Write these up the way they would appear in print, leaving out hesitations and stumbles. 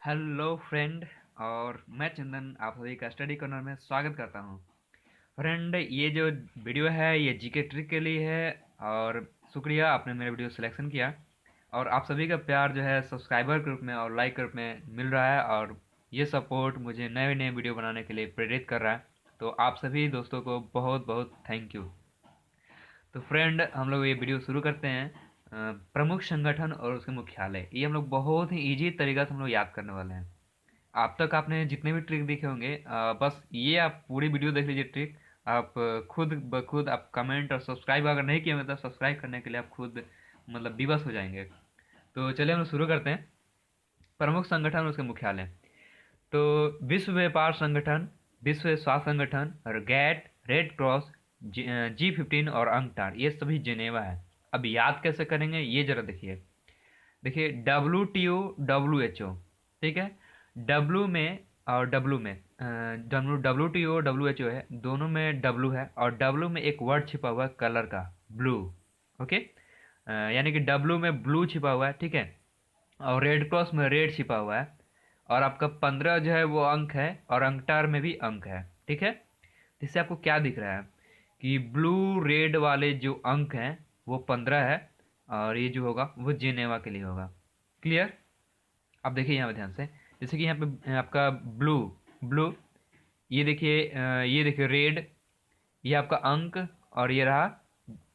Hello friend. और मैं चंदन आप सभी का स्टडी कॉर्नर में स्वागत करता हूं। फ्रेंड, ये जो वीडियो है ये जीके ट्रिक के लिए है। और शुक्रिया आपने मेरा वीडियो सिलेक्शन किया। और आप सभी का प्यार जो है सब्सक्राइबर ग्रुप में और लाइक ग्रुप में मिल रहा है, और ये सपोर्ट मुझे नए नए वीडियो बनाने के लिए प्रेरित कर रहा है। तो आप सभी दोस्तों को बहुत बहुत थैंक यू। तो फ्रेंड, हम लोग ये वीडियो शुरू करते हैं। प्रमुख संगठन और उसके मुख्यालय, ये हम लोग बहुत ही इजी तरीका से हम लोग याद करने वाले हैं। अब तक आपने जितने भी ट्रिक देखे होंगे, बस ये आप पूरी वीडियो देख लीजिए ट्रिक। आप खुद ब खुद आप कमेंट और सब्सक्राइब अगर नहीं किए मतलब सब्सक्राइब करने के लिए आप खुद मतलब विवश हो जाएंगे। तो चलिए हम लोग शुरू करते हैं। प्रमुख संगठन और उसके मुख्यालय। तो विश्व व्यापार संगठन, विश्व स्वास्थ्य संगठन और गैट, रेड क्रॉस, G15 और अंकटार, ये सभी जेनेवा है। अब याद कैसे करेंगे ये जरा देखिए। देखिए, WTO, WHO, ठीक है। डब्लू में और डब्लू में WTO WHO है, दोनों में डब्लू है, और डब्लू में एक वर्ड छिपा हुआ है कलर का, ब्लू। ओके। यानी कि डब्लू में ब्लू छिपा हुआ है, ठीक है। और रेड क्रॉस में रेड छिपा हुआ है। और आपका 15 जो है वो अंक है, और अंकटार में भी अंक है, ठीक है। इससे आपको क्या दिख रहा है कि ब्लू रेड वाले जो अंक हैं वो 15 है, और ये जो होगा वो जिनेवा के लिए होगा। क्लियर। अब देखिए यहाँ पे ध्यान से। जैसे कि यहाँ पे आपका ब्लू, ब्लू, ये देखिए रेड, ये आपका अंक, और ये रहा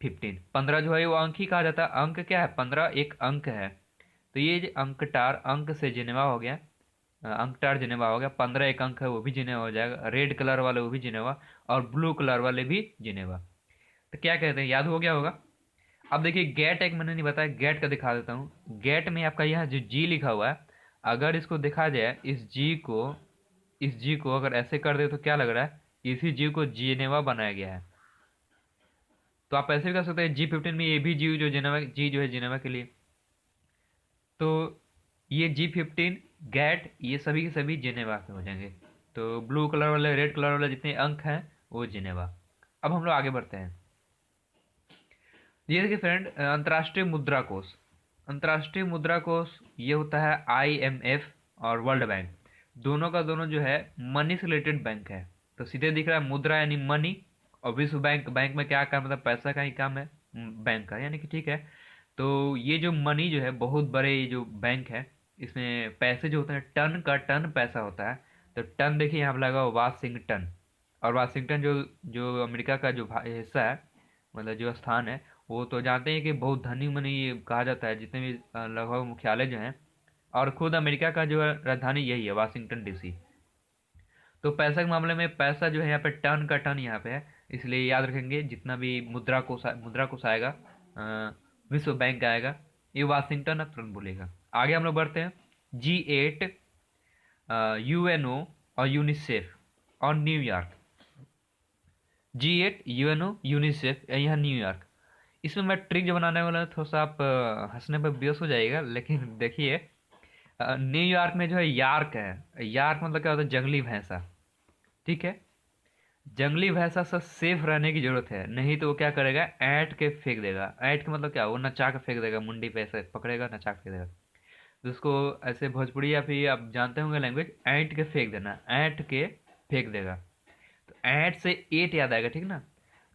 15। 15 जो है वो अंक ही कहा जाता है। अंक क्या है? 15 एक अंक है। तो ये जो अंकटार, अंक से जिनेवा हो गया। अंकटार जिनेवा हो गया। 15 एक अंक है वो भी जिनेवा हो जाएगा। रेड कलर वाले वो भी जिनेवा, और ब्लू कलर वाले भी जिनेवा। तो क्या कहते हैं, याद हो गया होगा। अब देखिए गेट एक मैंने नहीं बताया, गेट का दिखा देता हूँ। गेट में आपका यहाँ जो जी लिखा हुआ है, अगर इसको देखा जाए, इस जी को अगर ऐसे कर दे तो क्या लग रहा है, इसी जी को जिनेवा बनाया गया है। तो आप ऐसे भी कर सकते हैं G15 में ये भी जी जो जिनेवा, जी जो है जिनेवा के लिए। तो ये G15, गैट, ये सभी के सभी जिनेवा के हो जाएंगे। तो ब्लू कलर वाले, रेड कलर वाले जितने अंक हैं वो जिनेवा। अब हम लोग आगे बढ़ते हैं। ये देखिए फ्रेंड, अंतर्राष्ट्रीय मुद्रा कोष। अंतर्राष्ट्रीय मुद्रा कोष ये होता है IMF और वर्ल्ड बैंक, दोनों का दोनों जो है मनी से रिलेटेड बैंक है। तो सीधे दिख रहा है मुद्रा यानी मनी, और विश्व बैंक, बैंक में क्या काम, मतलब पैसा का ही काम है, बैंक का, यानी कि ठीक है। तो ये जो मनी जो है, बहुत बड़े ये जो बैंक है, इसमें पैसे जो होते हैं टन का टन पैसा होता है। तो टन देखिए यहाँ पर लगा हुआ वाशिंगटन। और वाशिंगटन जो जो अमेरिका का जो हिस्सा है, मतलब जो स्थान है, वो तो जानते हैं कि बहुत धनी मनी कहा जाता है, जितने भी लगभग मुख्यालय जो हैं। और खुद अमेरिका का जो है राजधानी यही है, वाशिंगटन DC। तो पैसा के मामले में पैसा जो है यहाँ पे टन का टन यहाँ पे है। इसलिए याद रखेंगे, जितना भी मुद्रा कोष आएगा, विश्व बैंक आएगा, ये वाशिंगटन आप तुरंत बोलेगा। आगे हम लोग बढ़ते हैं। G8, UNO और यूनिसेफ और न्यूयॉर्क। G8, UNO, यूनिसेफ, यहाँ न्यूयॉर्क। इसमें मैं ट्रिक जो बनाने वाला हूँ, थोड़ा सा आप हंसने पर बेहोश हो जाइएगा, लेकिन देखिए, न्यूयॉर्क में जो है यार्क है। यार्क मतलब क्या होता है? जंगली भैंसा, ठीक है। जंगली भैंसा से सेफ रहने की जरूरत है, नहीं तो वो क्या करेगा, ऐंठ के फेंक देगा। ऐंठ के मतलब क्या, वो नचा के फेंक देगा, मुंडी पे ऐसे पकड़ेगा, नचा के फेंक देगा। तो उसको ऐसे भोजपुरी या फिर आप जानते होंगे लैंग्वेज, ऐंठ के फेंक देना, ऐंठ के फेंक देगा। तो ऐंठ से एट याद आएगा, ठीक ना।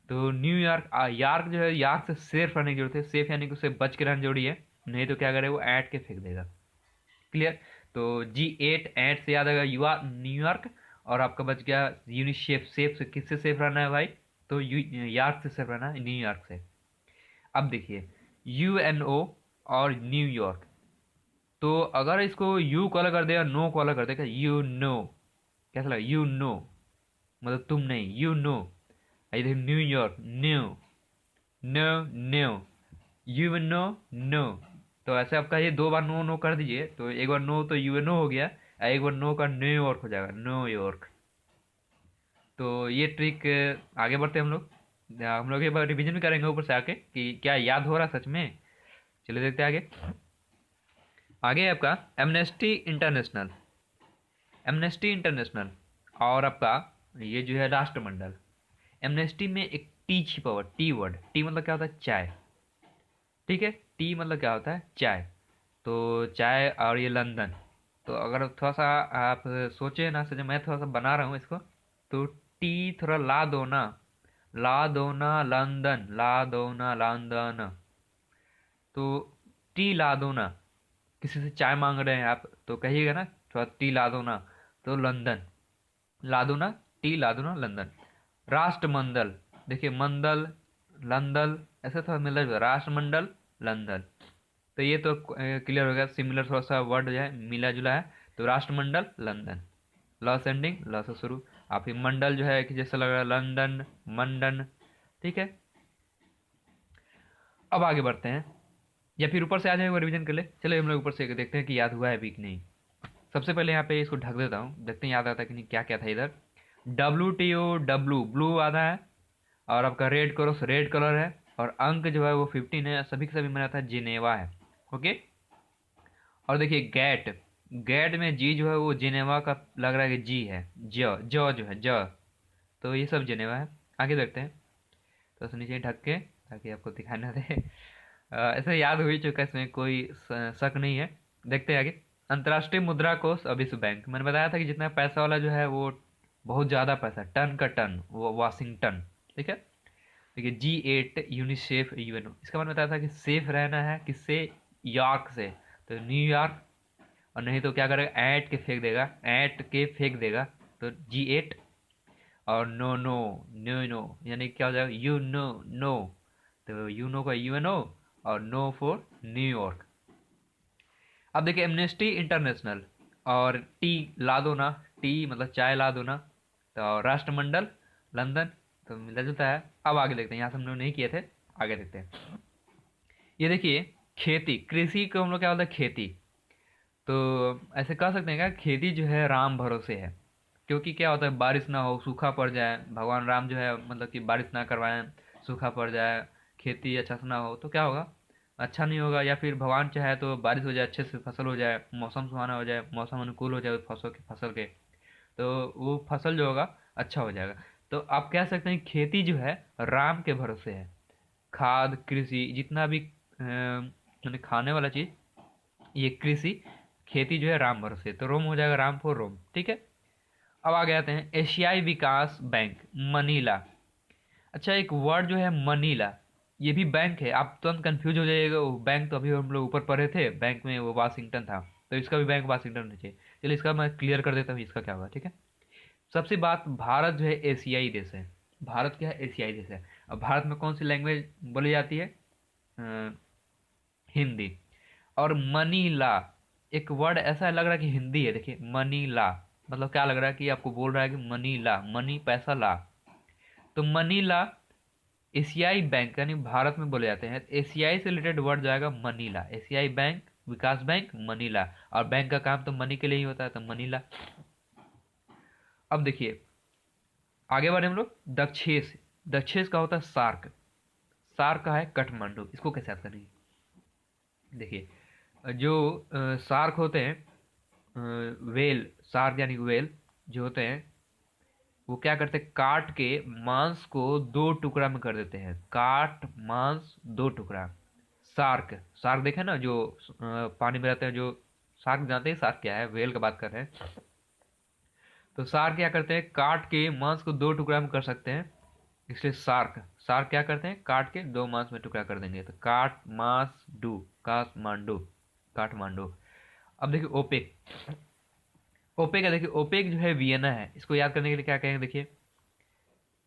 तो न्यूयॉर्क, यार्क जो है, यार्क से सेफ रहने की जरूरत है। सेफ यानी कि उसे बच के रहना जरूरी है, नहीं तो क्या करे, वो ऐंठ के फेंक देगा। क्लियर। तो G8 एट से याद आएगा युवा न्यूयॉर्क। और आपका बच गया यूनिसेफ। सेफ से किससे सेफ रहना है भाई? तो यार्क से सेफ रहना है, न्यूयॉर्क से। अब देखिए, UNO और न्यूयॉर्क। तो अगर इसको यू को अलग कर देगा, नो को अलग कर देगा, यू नो, कैसा लगा, यू नो, मतलब तुम नहीं, यू नो। ये देखिए New York, new, no, new, you know, no. तो ऐसे आपका ये दो बार नो नो कर दीजिए, तो एक बार नो तो यूएनओ हो गया, और एक बार नो का न्यूयॉर्क हो जाएगा, न्यूयॉर्क। तो ये ट्रिक, आगे बढ़ते हैं हम लोग। हम लोग एक बार रिवीजन भी करेंगे ऊपर से आके कि क्या याद हो रहा है सच में। चलिए देखते हैं आगे। आगे है आपका एमनेस्टी इंटरनेशनल। एमनेस्टी इंटरनेशनल और आपका ये जो है राष्ट्रमंडल। एमनेस्टी में एक टी छिपा हुआ, टी वर्ड, टी मतलब क्या होता है, चाय, ठीक है। टी मतलब क्या होता है, चाय। तो चाय, और ये लंदन, तो अगर थोड़ा सा आप सोचे ना, सोचे मैं थोड़ा सा बना रहा हूँ इसको, तो टी थोड़ा ला दो ना, ला दो ना लंदन, ला दो ना लंदन। तो टी ला दो ना, किसी से चाय मांग रहे हैं आप तो कहिएगा ना थोड़ा टी ला दो ना, तो लंदन, ला दो ना, टी ला दो ना लंदन। राष्ट्रमंडल, देखिए मंडल, लंदन, ऐसा थोड़ा मिलता जुलता, राष्ट्रमंडल, लंदन। तो ये तो क्लियर हो गया, सिमिलर थोड़ा सा वर्ड जो है मिला जुला है। तो राष्ट्रमंडल लंदन, ल से एंडिंग, ल से शुरू। आप ही मंडल जो है कि जैसा लग रहा है लंदन, मंडन, ठीक है। अब आगे बढ़ते हैं, या फिर ऊपर से आ जाएगा रिवीजन कर ले, चलो हम लोग ऊपर से देखते हैं कि याद हुआ है भी कि नहीं। सबसे पहले यहाँ पे इसको ढक देता हूँ, देखते हैं याद आता है कि नहीं, क्या क्या था इधर। WTO, डब्लू ब्लू आधा है, और आपका रेड क्रॉस रेड कलर है, और अंक जो है वो 15 है, सभी के सभी मेरा था जिनेवा है। ओके। और देखिए गैट, गैट में जी जो है वो जिनेवा का लग रहा है कि जी है, ज जो है ज, तो ये सब जिनेवा है। आगे देखते हैं, तो उसे नीचे ढक के, ताकि आपको दिखाई ना दे। ऐसे याद हो ही चुका है, इसमें कोई शक नहीं है। देखते हैं आगे। अंतर्राष्ट्रीय मुद्रा कोष और विश्व बैंक, मैंने बताया था कि जितना पैसा वाला जो है वो बहुत ज़्यादा पैसा, टन का टन, वो वाशिंगटन, ठीक है। देखिए G8 यूनिसेफ यूएनओ, इसका मतलब बताया था कि सेफ रहना है किससे, यॉर्क से, तो न्यूयॉर्क। और नहीं तो क्या करेगा, ऐट के फेंक देगा, ऐट के फेंक देगा, तो G8। और नो नो, नो नो यानी क्या हो जाएगा, यू नो नो, तो यू नो का यूएनओ, और नो फॉर न्यूयॉर्क। अब देखिए एमनेस्टी इंटरनेशनल, और टी ला दो ना, टी मतलब चाय ला दो ना, तो राष्ट्रमंडल लंदन, तो मिलता जुलता है। अब आगे देखते हैं, यहाँ से हम लोग नहीं किए थे, आगे देखते हैं। ये देखिए खेती, कृषि को हम लोग क्या बोलते हैं, खेती। तो ऐसे कह सकते हैं क्या, खेती जो है राम भरोसे है। क्योंकि क्या होता है, बारिश ना हो, सूखा पड़ जाए, भगवान राम जो है मतलब कि बारिश ना करवाएं, सूखा पड़ जाए, खेती अच्छा से ना हो, तो क्या होगा, अच्छा नहीं होगा। या फिर भगवान चाहे तो बारिश हो जाए, अच्छे से फसल हो जाए, मौसम सुहाना हो जाए, मौसम अनुकूल हो जाए उस फसल के, तो वो फसल जो होगा अच्छा हो जाएगा। तो आप कह सकते हैं खेती जो है राम के भरोसे है। खाद, कृषि, जितना भी मैंने खाने वाला चीज, ये कृषि, खेती जो है राम भरोसे, तो रोम हो जाएगा, राम फॉर रोम, ठीक है। अब आगे आते हैं, एशियाई विकास बैंक, मनीला। अच्छा, एक वर्ड जो है मनीला, ये भी बैंक है, आप तुरंत कंफ्यूज हो जाइएगा, वो बैंक तो अभी हम लोग ऊपर पढ़े थे, बैंक में वो वाशिंगटन था, तो इसका भी बैंक वाशिंगटन होना चाहिए। चलिए इसका मैं क्लियर कर देता हूँ, इसका क्या होगा, ठीक है। सबसे बात, भारत जो है एशियाई देश है, भारत क्या है, एशियाई देश है। अब भारत में कौन सी लैंग्वेज बोली जाती है, अ, हिंदी। और मनीला, एक वर्ड ऐसा लग रहा है कि हिंदी है, देखिए मनीला, मतलब क्या लग रहा है कि आपको बोल रहा है कि मनीला, मनी पैसा ला, तो मनीला एशियाई बैंक, यानी भारत में बोले जाते हैं, एशियाई से रिलेटेड वर्ड जाएगा मनीला, एशियाई बैंक, विकास बैंक, मनीला। और बैंक का काम तो मनी के लिए ही होता है, तो मनीला। अब देखिए आगे बढ़े हम लोग, दक्षेश, दक्षेश का होता है सार्क, सार्क का है काठमांडू, इसको कैसे याद करेंगे। देखिए जो सार्क होते हैं, वेल, शार्क यानी वेल जो होते हैं, वो क्या करते हैं, काट के मांस को दो टुकड़ा में कर देते हैं, काट मांस दो टुकड़ा। शार्क, शार्क देखे ना जो पानी में रहते हैं, जो शार्क, जानते हैं शार्क क्या है, वेल का बात कर रहे हैं। तो शार्क क्या करते हैं, काट के मांस को दो टुकड़ा में कर सकते हैं, इसलिए शार्क, शार्क क्या करते हैं, काट के दो मांस में टुकड़ा कर देंगे, तो काट मांस डू, काठमांडू, काठमांडू। अब देखिए ओपेक, ओपेक है, देखिए ओपेक जो है वियना है, इसको याद करने के लिए क्या कहेंगे, देखिए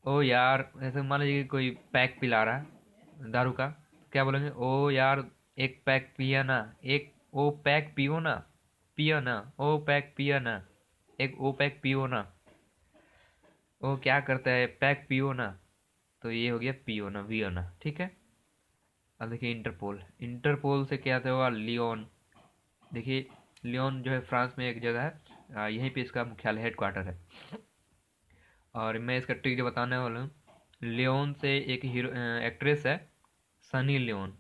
ओ यार, ऐसे मान लीजिए कि कोई पैक पिला रहा है दारू का, क्या बोलेंगे, ओ यार एक पैक पिया ना, एक ओ पैक पियो ना, पियो ना, ओ पैक पिया ना, एक ओ पैक पियो ना, ओ क्या करता है, पैक पियो ना, तो ये हो गया पियो ना, वियो ना, ठीक है। अब देखिए इंटरपोल, इंटरपोल से क्या होगा, लियोन। देखिए लियोन जो है फ्रांस में एक जगह है, यहीं पे इसका मुख्यालय हेडक्वार्टर है। और मैं इसका ट्रिक जो बताने वाला हूँ, लियोन से एक हीरो एक्ट्रेस है, सनी लियोन,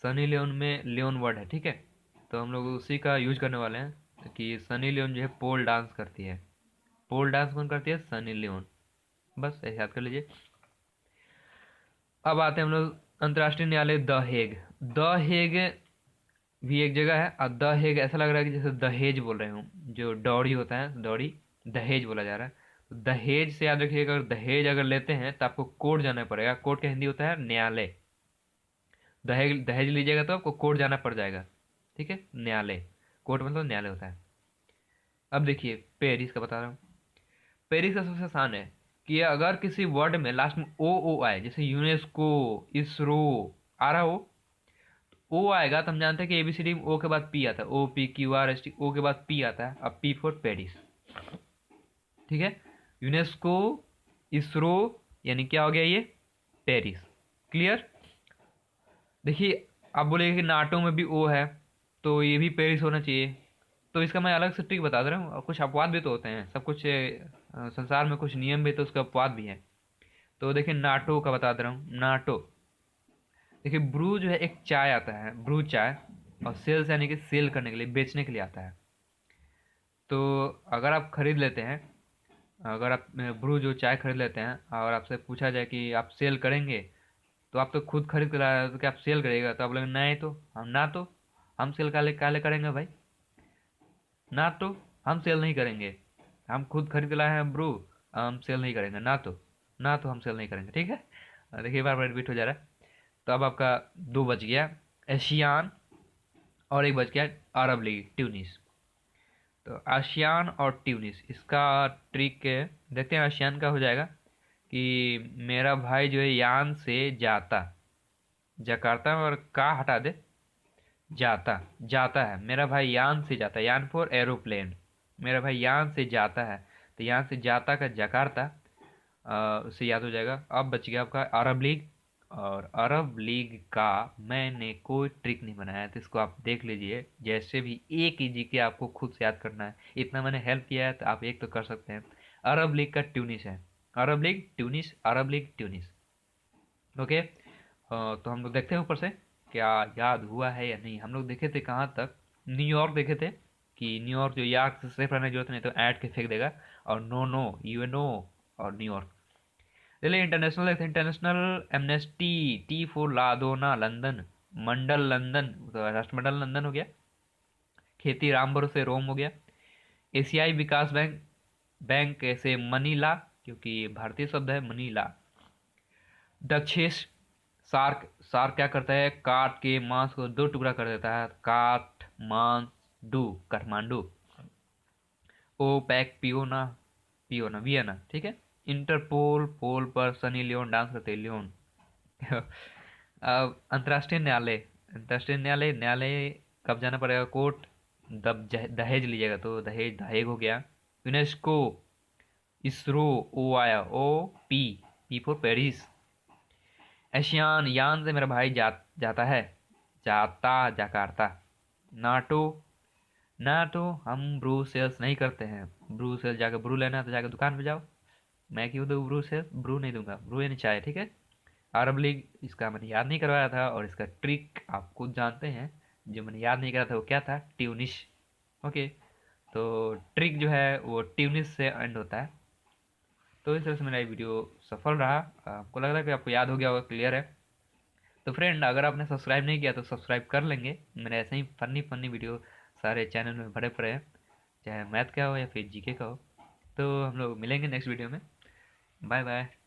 सनी लियोन में लियोन वर्ड है, ठीक है। तो हम लोग उसी का यूज करने वाले हैं कि सनी लियोन जो है पोल डांस करती है, पोल डांस कौन करती है, सनी लियोन, बस ऐसे याद कर लीजिए। अब आते हैं हम लोग अंतर्राष्ट्रीय न्यायालय द हेग, द हेग भी एक जगह है, और दहेज ऐसा लग रहा है कि जैसे दहेज बोल रहे हूँ, जो दौड़ी होता है दौड़ी, दहेज बोला जा रहा है। तो दहेज से याद रखिएगा, अगर दहेज अगर लेते हैं तो आपको कोर्ट जाना पड़ेगा। कोर्ट का हिंदी होता है न्यायालय। दहेज दहेज लीजिएगा तो आपको कोर्ट जाना पड़ जाएगा। ठीक है, न्यायालय। कोर्ट मतलब न्यायालय होता है। अब देखिए पेरिस का बता रहा हूँ। पेरिस का सबसे आसान है कि अगर किसी वर्ड में लास्ट में ओ ओ आए, जैसे यूनेस्को, इसरो आ रहा हो, ओ आएगा तो हम जानते हैं कि एबीसीडी में ओ के बाद पी आता है, O P Q R S T, O के बाद पी आता है, अब पी फॉर पेरिस। ठीक है, यूनेस्को, इसरो, यानी क्या हो गया ये, पेरिस। क्लियर। देखिए, आप बोलेंगे कि नाटो में भी ओ है, तो ये भी पेरिस होना चाहिए। तो इसका मैं अलग से ट्रिक बता दे रहा हूँ, और कुछ अपवाद भी तो होते हैं, सब कुछ संसार में कुछ नियम भी तो उसके अपवाद भी हैं। तो देखिए नाटो का बता दे रहा हूँ, नाटो। देखिए ब्रू जो है एक चाय आता है, ब्रू चाय, और सेल्स यानी कि सेल करने के लिए, बेचने के लिए आता है। तो अगर आप खरीद लेते हैं, अगर आप ब्रू जो चाय खरीद लेते हैं और आपसे पूछा जाए कि आप सेल करेंगे, तो आप तो खुद खरीद कर ला रहे हो, तो क्या आप सेल करेगा? तो आप बोलेंगे नहीं, तो हम ना, तो हम सेल काले काले करेंगे भाई, ना तो हम सेल नहीं करेंगे, हम खुद खरीद के लाए हैं ब्रू, हम सेल नहीं करेंगे, ना तो, ना तो हम सेल नहीं करेंगे। ठीक है, देखिए बार बार रिपीट हो जा रहा है। तो अब आपका दो बच गया, एशियान, और एक बच गया अरब लीग, ट्यूनिस। तो आशियान और ट्यूनिस, इसका ट्रिक देखते हैं। आशियान का हो जाएगा कि मेरा भाई जो है यान से जाता, जकार्ता और का हटा दे, जाता, जाता है मेरा भाई यान से जाता है, यान फॉर एरोप्लेन, मेरा भाई यान से जाता है। तो यान से जाता का जकार्ता, उससे याद हो जाएगा। अब बच गया आपका अरब लीग। और अरब लीग का मैंने कोई ट्रिक नहीं बनाया, तो इसको आप देख लीजिए, जैसे भी एक ही जी के आपको खुद से याद करना है, इतना मैंने हेल्प किया है तो आप एक तो कर सकते हैं। अरब लीग का ट्यूनिस है, अरब लीग ट्यूनिस, अरब लीग ट्यूनिस। ओके। तो हम लोग देखते हैं ऊपर से क्या याद हुआ है या नहीं। हम लोग देखे थे कहाँ तक, न्यूयॉर्क देखे थे, कि न्यूयॉर्क जो यार्क से सेफ रहने की जरूरत नहीं, तो ऐड के फेंक देगा। और नो नो, यूएनओ, और न्यूयॉर्क। चलिए इंटरनेशनल देखते हैं। इंटरनेशनल एमनेस्टी, टी फॉर लादोना लंदन, मंडल लंदन, तो राष्ट्रमंडल लंदन हो गया। खेती राम भरोसे रोम हो गया। एशियाई विकास बैंक, बैंक ऐसे मनीला, क्योंकि भारतीय शब्द है मनीला। दक्षेश, सार्क, सार्क क्या करता है, काट के मांस को दो टुकड़ा कर देता है, काट मांस डू, काठमांडू। ओ पैक पियोना, पियोना वियना। ठीक है। इंटरपोल, पोल पर सनी लियोन डांस करते हैं, लियोन। अब अंतर्राष्ट्रीय न्यायालय, अंतर्राष्ट्रीय न्यायालय, न्यायालय कब जाना पड़ेगा, कोर्ट। दहेज लीजिएगा तो दहेज, दहेज हो गया। यूनेस्को, इसरो, ओ आया, O P, P for Paris. ASEAN, यान से मेरा भाई जाता है, जाता जकार्ता। नाटो, नाटो हम ब्रू सेल्स नहीं करते हैं, ब्रू सेल्स जाकर ब्रू लेना है तो जाकर दुकान पे जाओ, मैं क्यों दूँ ब्रू सेल्स, ब्रू नहीं दूंगा, ब्रू यानी चाय। ठीक है। अरब लीग, इसका मैंने याद नहीं करवाया था, और इसका ट्रिक आप खुद जानते हैं। जो मैंने याद नहीं करा था वो क्या था, ट्यूनिश। ओके। तो ट्रिक जो है वो ट्यूनिश से एंड होता है। तो इस तरह से मेरा ये वीडियो सफल रहा। आपको लग रहा है कि आपको याद हो गया होगा, क्लियर है। तो फ्रेंड, अगर आपने सब्सक्राइब नहीं किया तो सब्सक्राइब कर लेंगे, मेरे ऐसे ही फनी फनी वीडियो सारे चैनल में भरे पड़े हैं, चाहे मैथ का हो या फिर जीके का हो। तो हम लोग मिलेंगे नेक्स्ट वीडियो में। Bye bye.